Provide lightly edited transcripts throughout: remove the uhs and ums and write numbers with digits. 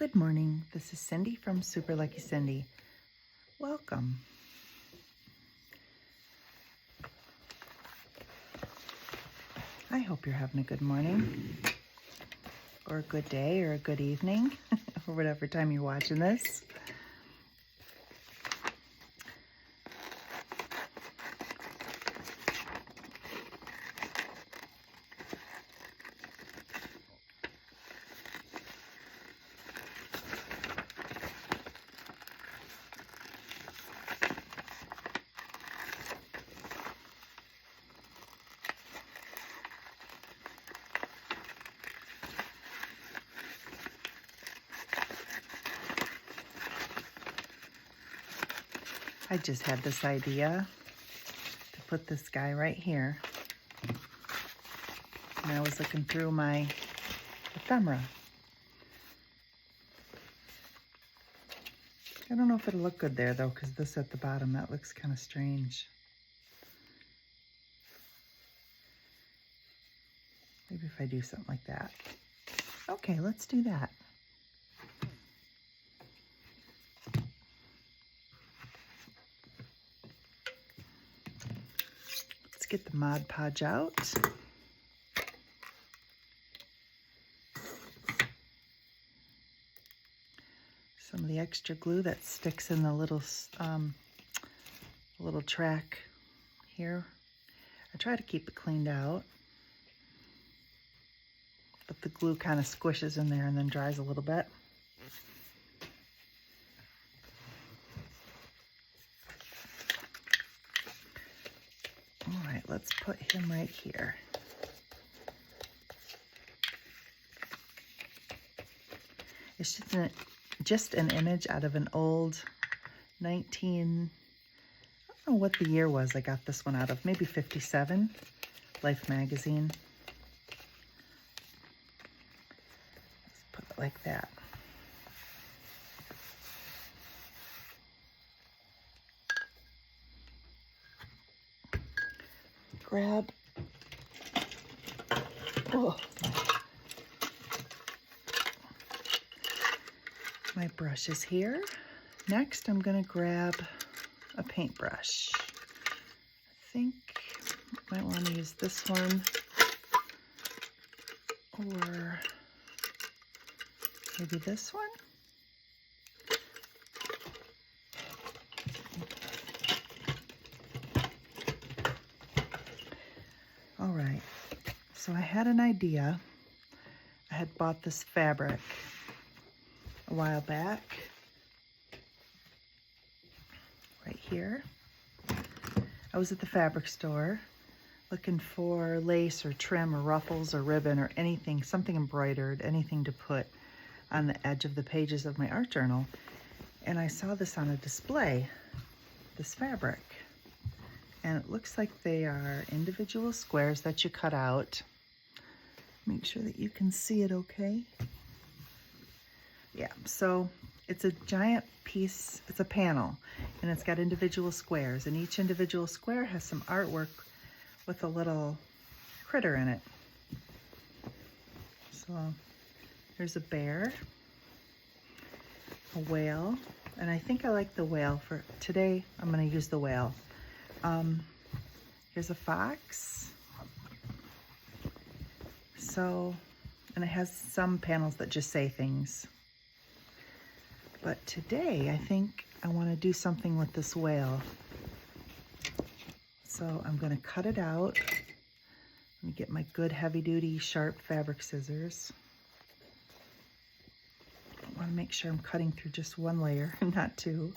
Good morning. This is Cindy from Super Lucky Cindy. Welcome. I hope you're having a good morning, or a good day, or a good evening, or whatever time you're watching this. I just had this idea to put this guy right here. And I was looking through my ephemera. I don't know if it'll look good there though, because this at the bottom, that looks kind of strange. Maybe if I do something like that. Okay, let's do that. Let's get the Mod Podge out. Some of the extra glue that sticks in the little track here. I try to keep it cleaned out, but the glue kind of squishes in there and then dries a little bit. All right, let's put him right here. It's just an image out of an old I don't know what the year was I got this one out of, maybe 57, Life magazine. Let's put it like that. Grab, my brushes here. Next, I'm going to grab a paintbrush. I think I might want to use this one, or maybe this one. All right, so I had an idea. I had bought this fabric a while back, right here. I was at the fabric store looking for lace or trim or ruffles or ribbon or anything, something embroidered, anything to put on the edge of the pages of my art journal. And I saw this on a display, this fabric. And it looks like they are individual squares that you cut out. Make sure that you can see it okay. Yeah, so it's a giant piece, it's a panel, and it's got individual squares, and each individual square has some artwork with a little critter in it. So there's a bear, a whale, and I think I like the whale for today. I'm going to use the whale. Here's a fox. So, and it has some panels that just say things. But today, I think I want to do something with this whale. So I'm going to cut it out. Let me get my good heavy-duty sharp fabric scissors. I want to make sure I'm cutting through just one layer, not two.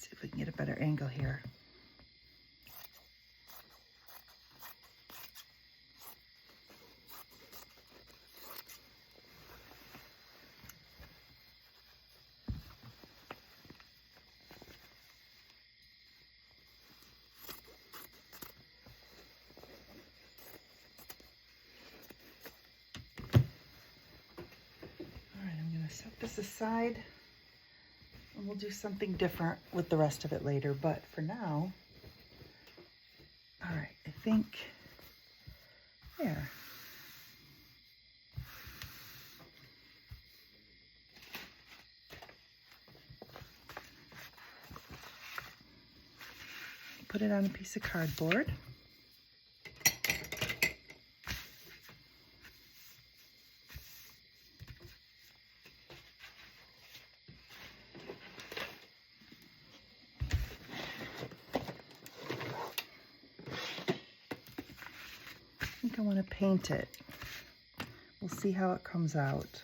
If we can get a better angle here. this aside, and we'll do something different with the rest of it later. But for now, all right, I think there. Put it on a piece of cardboard. I think I want to paint it. We'll see how it comes out.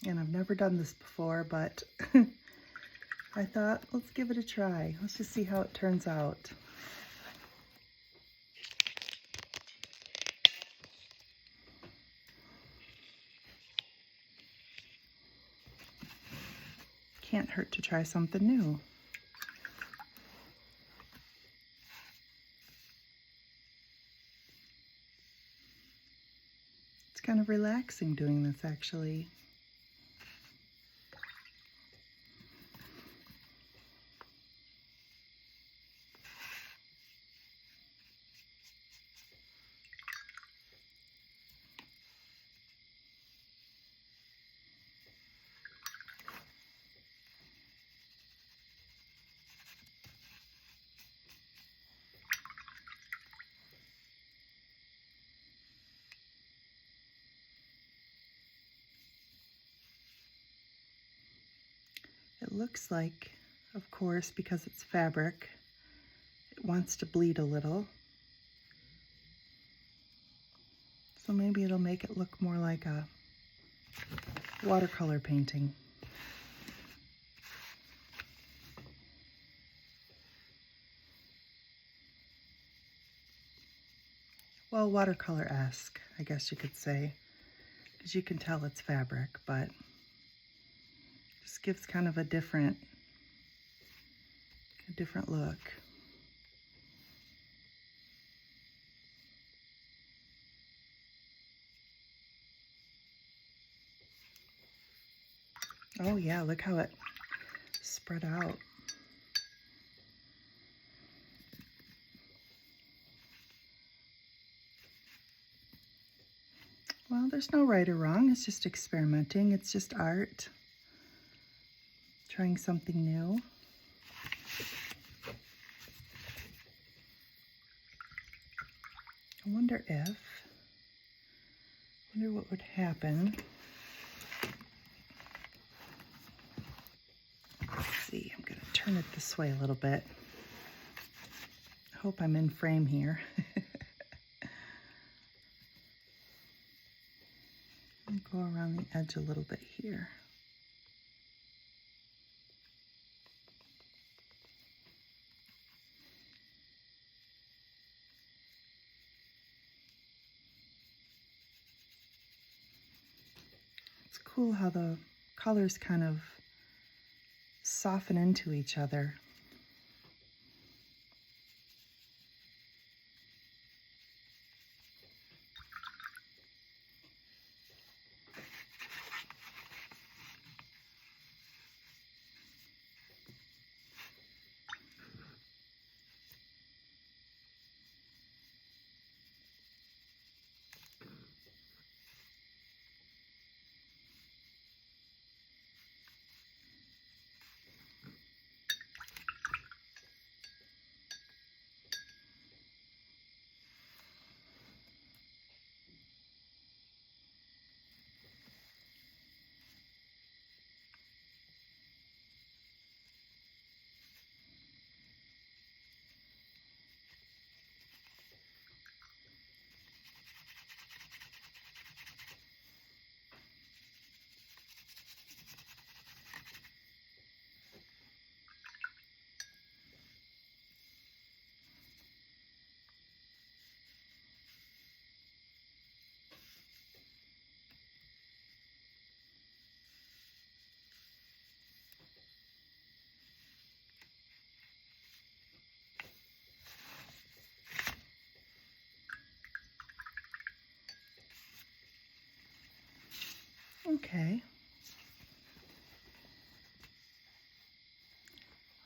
And I've never done this before, but I thought, let's give it a try. Let's just see how it turns out. Can't hurt to try something new. It's kind of relaxing doing this, actually. It looks like, of course, because it's fabric, it wants to bleed a little. So maybe it'll make it look more like a watercolor painting. Well, watercolor-esque, I guess you could say, because you can tell it's fabric, but just gives kind of a different look. Oh yeah, look how it spread out. Well, there's no right or wrong. It's just experimenting. It's just art. Trying something new. I wonder what would happen. Let's see, I'm gonna turn it this way a little bit. I hope I'm in frame here. I'll go around the edge a little bit here. It's cool how the colors kind of soften into each other.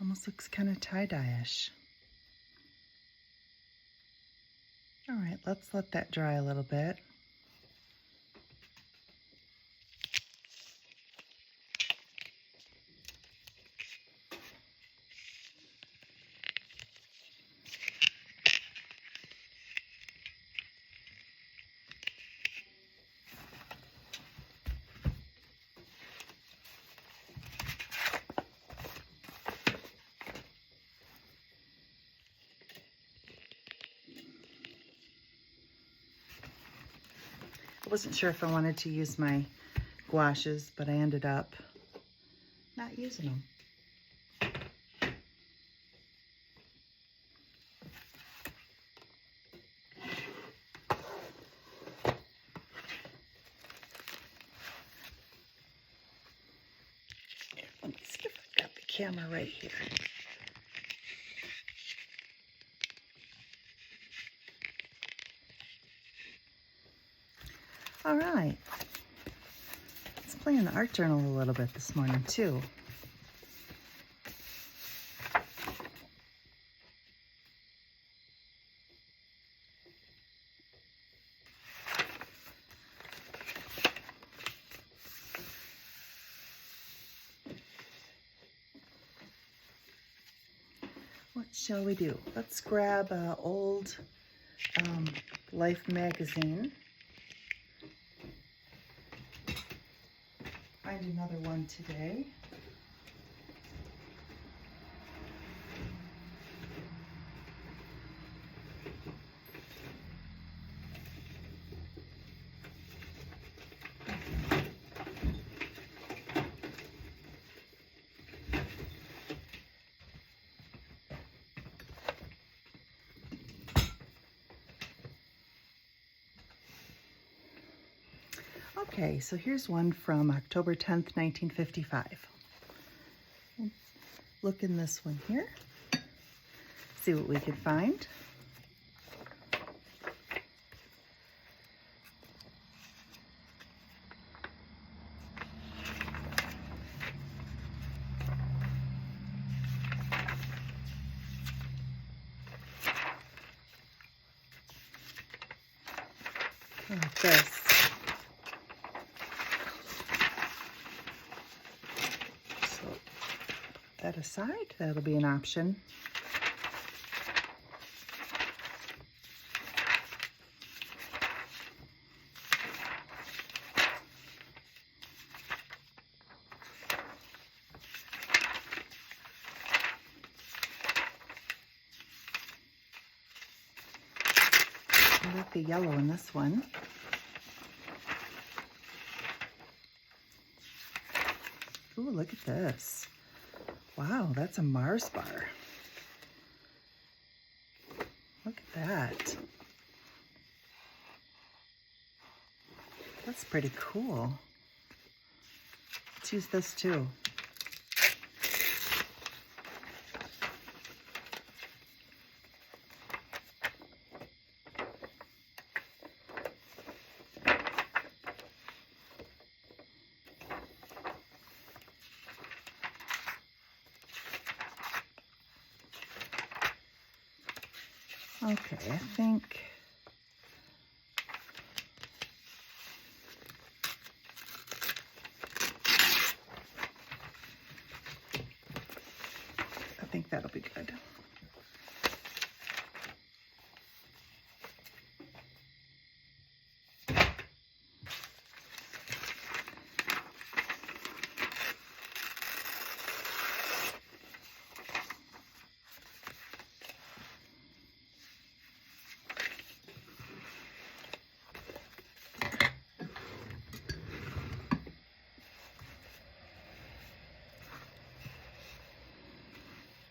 Almost looks kind of tie-dye-ish. All right, let's let that dry a little bit. I wasn't sure if I wanted to use my gouaches, but I ended up not using them. Let me see if I got the camera right here. All right, let's play in the art journal a little bit this morning too. What shall we do? Let's grab an old Life magazine. Find another one today. Okay, so here's one from October 10th, 1955. Look in this one here. See what we can find. Like this. That aside, that'll be an option. I like the yellow in this one. Ooh, look at this. Wow, that's a Mars bar. Look at that. That's pretty cool. Let's use this too. Okay, I think that'll be good.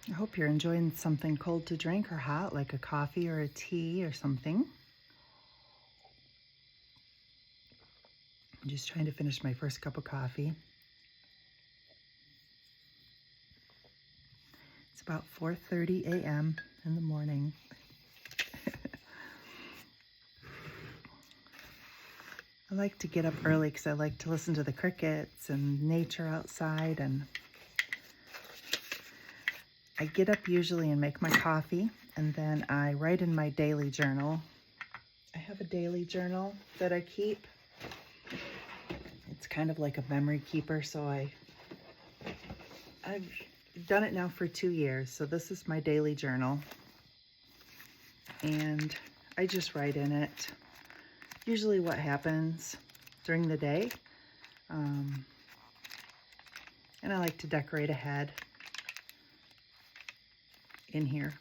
I hope you're enjoying something cold to drink or hot, like a coffee or a tea or something. I'm just trying to finish my first cup of coffee. It's about 4:30 a.m. in the morning. I like to get up early because I like to listen to the crickets and nature outside, and I get up usually and make my coffee, and then I write in my daily journal. I have a daily journal that I keep. It's kind of like a memory keeper, so I've done it now for 2 years. So this is my daily journal, and I just write in it usually what happens during the day. And I like to decorate ahead in here,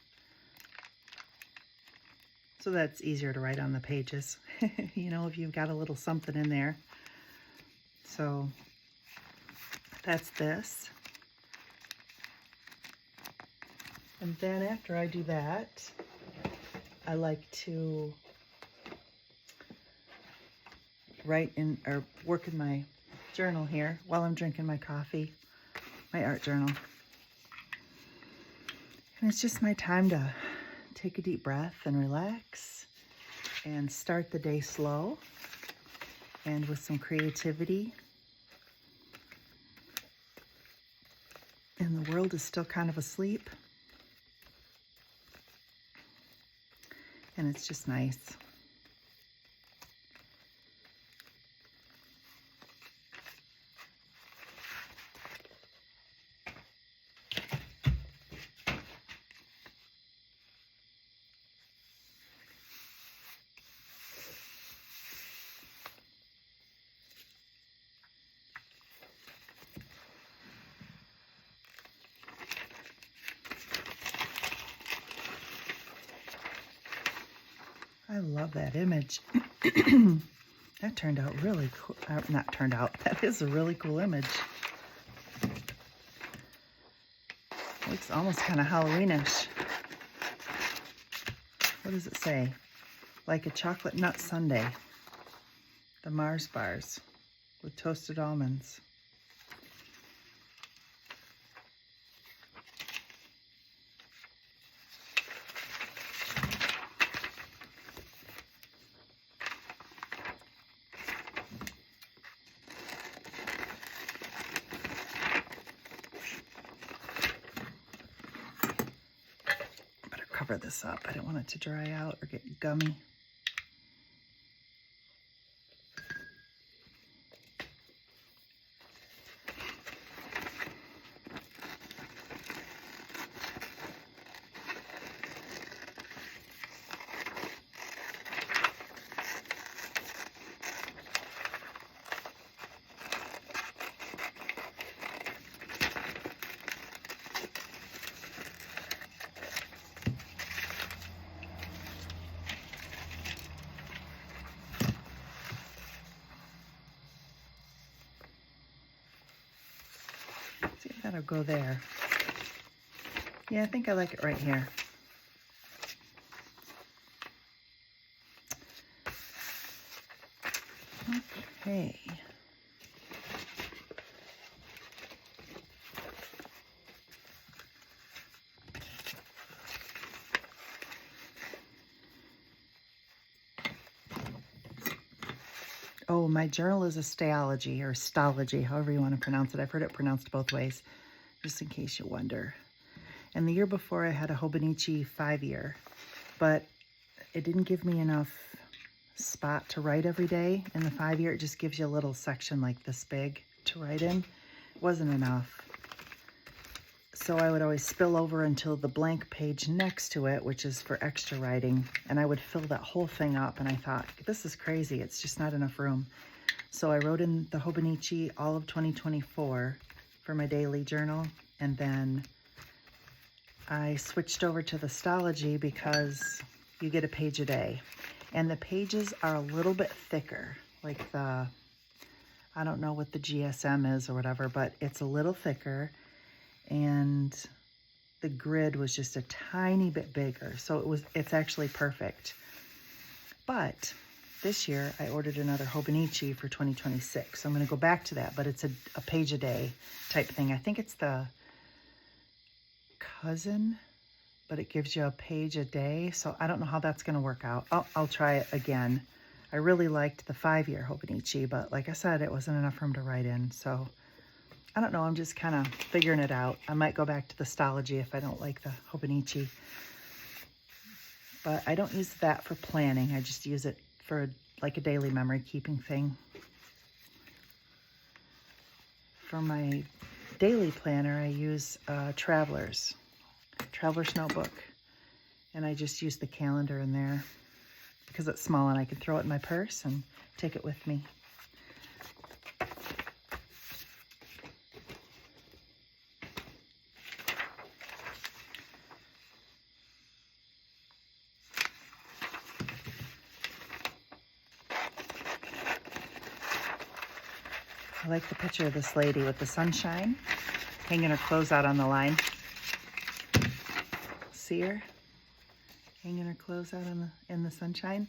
so that's easier to write on the pages, you know, if you've got a little something in there. So that's this. And then after I do that, I like to write in or work in my journal here while I'm drinking my coffee, my art journal. And it's just my time to take a deep breath and relax and start the day slow and with some creativity. And the world is still kind of asleep. And it's just nice. I love that image. That turned out really cool. Not turned out. That is a really cool image. Looks almost kind of Halloweenish. What does it say? Like a chocolate nut sundae. The Mars bars with toasted almonds. Cover this up. I don't want it to dry out or get gummy. That'll go there. Yeah, I think I like it right here. Okay. Oh, my journal is a stalogy or stology, however you want to pronounce it. I've heard it pronounced both ways, just in case you wonder. And the year before I had a Hobonichi 5-year, but it didn't give me enough spot to write every day. In the 5-year, it just gives you a little section like this big to write in. It wasn't enough. So I would always spill over until the blank page next to it, which is for extra writing, and I would fill that whole thing up, and I thought, this is crazy. It's just not enough room. So I wrote in the Hobonichi all of 2024 for my daily journal, and then I switched over to the Stology because you get a page a day. And the pages are a little bit thicker, like the, I don't know what the GSM is or whatever, but it's a little thicker. And the grid was just a tiny bit bigger, so it's actually perfect. But this year I ordered another Hobonichi for 2026, so I'm going to go back to that, but it's a page a day type thing. I think it's the cousin, but it gives you a page a day, so I don't know how that's going to work out. I'll try it again. I really liked the 5-year Hobonichi, but like I said, it wasn't enough room to write in, so I don't know, I'm just kind of figuring it out. I might go back to the Stology if I don't like the Hobonichi. But I don't use that for planning. I just use it for like a daily memory keeping thing. For my daily planner, I use Traveler's notebook. And I just use the calendar in there because it's small and I can throw it in my purse and take it with me. I like the picture of this lady with the sunshine, hanging her clothes out on the line. See her? Hanging her clothes out in the sunshine.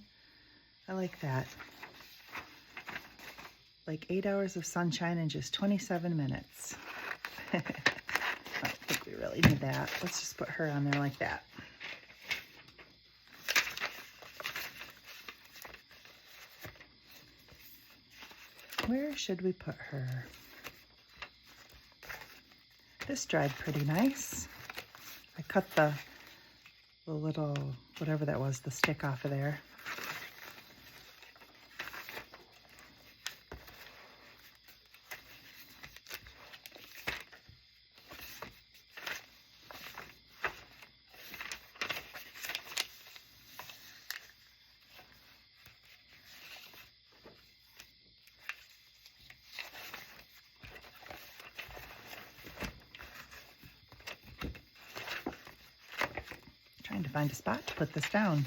I like that. Like 8 hours of sunshine in just 27 minutes. I don't think we really need that. Let's just put her on there like that. Where should we put her? This dried pretty nice. I cut the little, whatever that was, the stick off of there. Trying to find a spot to put this down.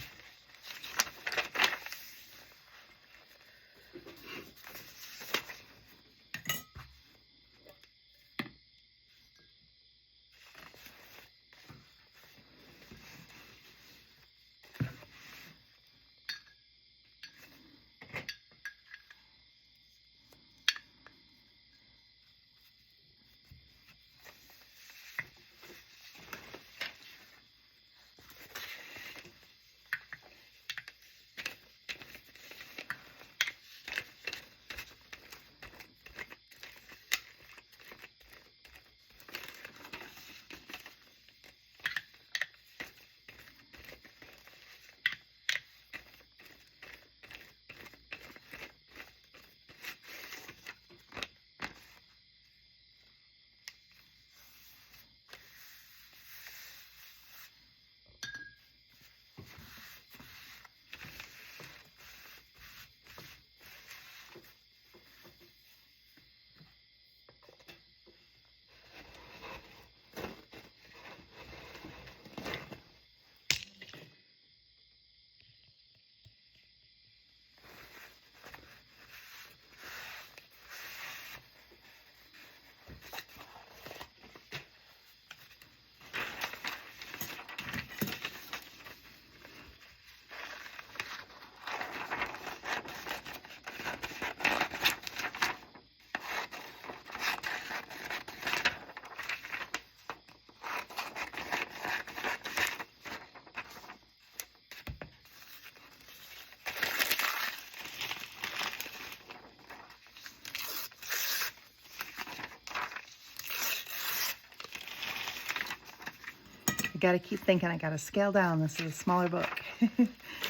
Got to keep thinking I got to scale down. This is a smaller book.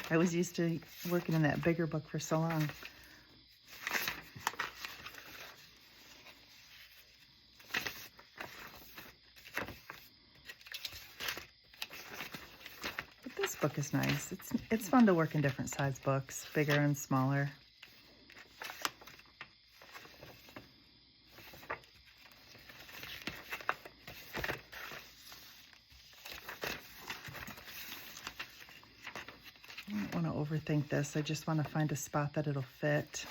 I was used to working in that bigger book for so long. But this book is nice. It's fun to work in different size books, bigger and smaller. I don't want to overthink this. I just want to find a spot that it'll fit.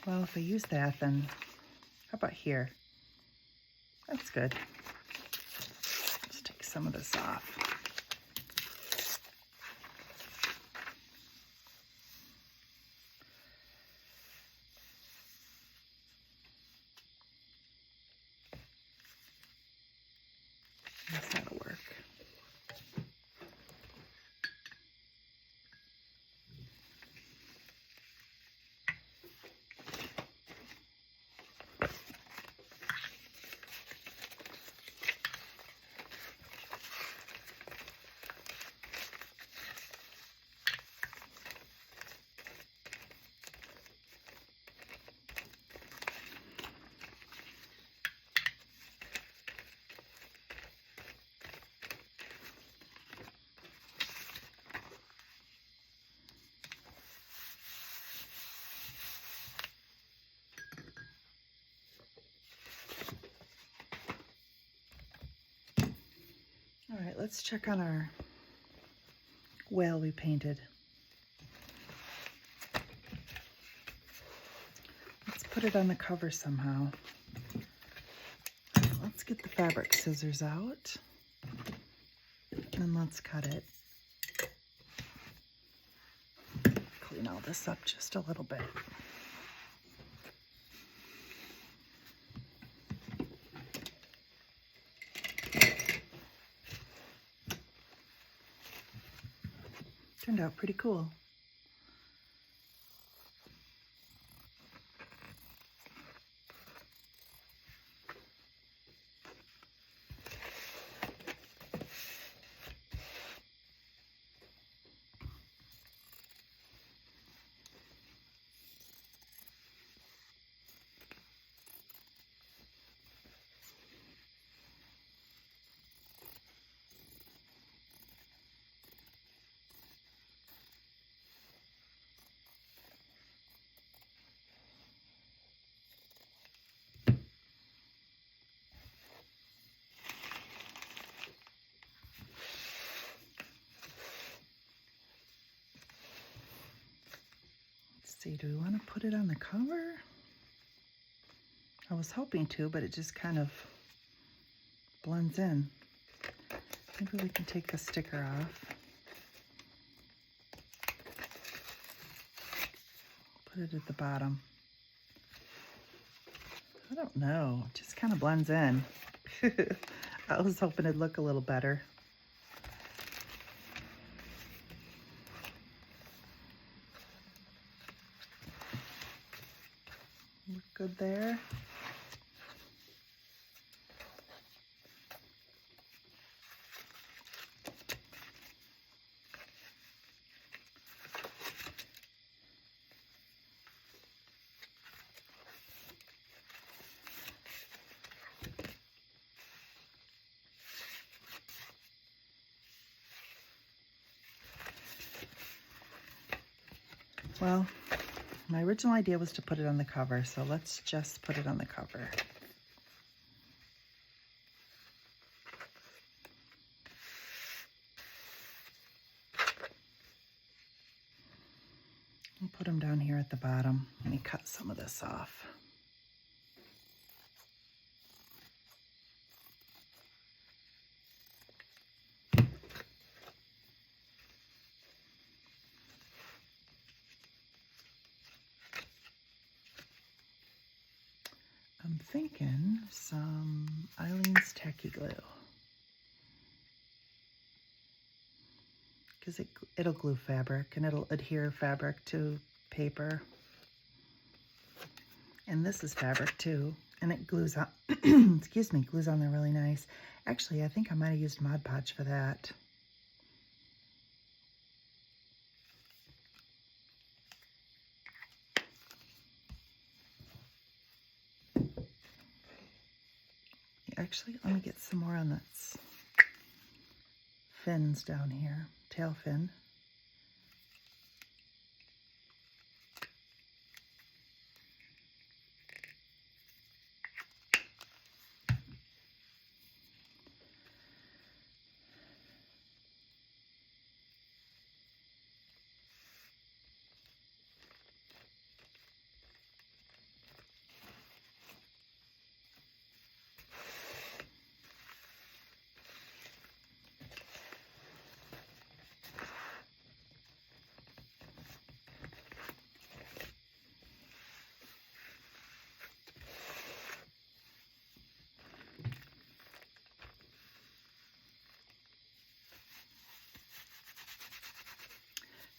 Well, if I use that, then how about here? That's good. Let's take some of this off. Yes, that'll work. let's check on our whale we painted. Let's put it on the cover somehow. Let's get the fabric scissors out and let's cut it. Clean all this up just a little bit. Turned out pretty cool. See, do we want to put it on the cover? I was hoping to, but it just kind of blends in. Maybe we can take the sticker off. Put it at the bottom. I don't know, it just kind of blends in. I was hoping it'd look a little better. Look good there. Well, my original idea was to put it on the cover, so let's just put it on the cover. I'll put them down here at the bottom. Let me cut some of this off. I'm thinking some Eileen's Tacky Glue, because it'll glue fabric and it'll adhere fabric to paper. And this is fabric too, and it glues on, excuse me, glues on there really nice. Actually, I think I might have used Mod Podge for that. Actually, let me get some more on that fins down here, tail fin.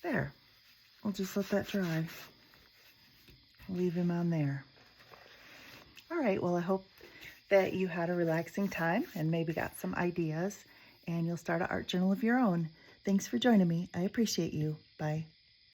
There, we'll just let that dry. Leave him on there. All right, well, I hope that you had a relaxing time and maybe got some ideas, and you'll start an art journal of your own. Thanks for joining me. I appreciate you. Bye.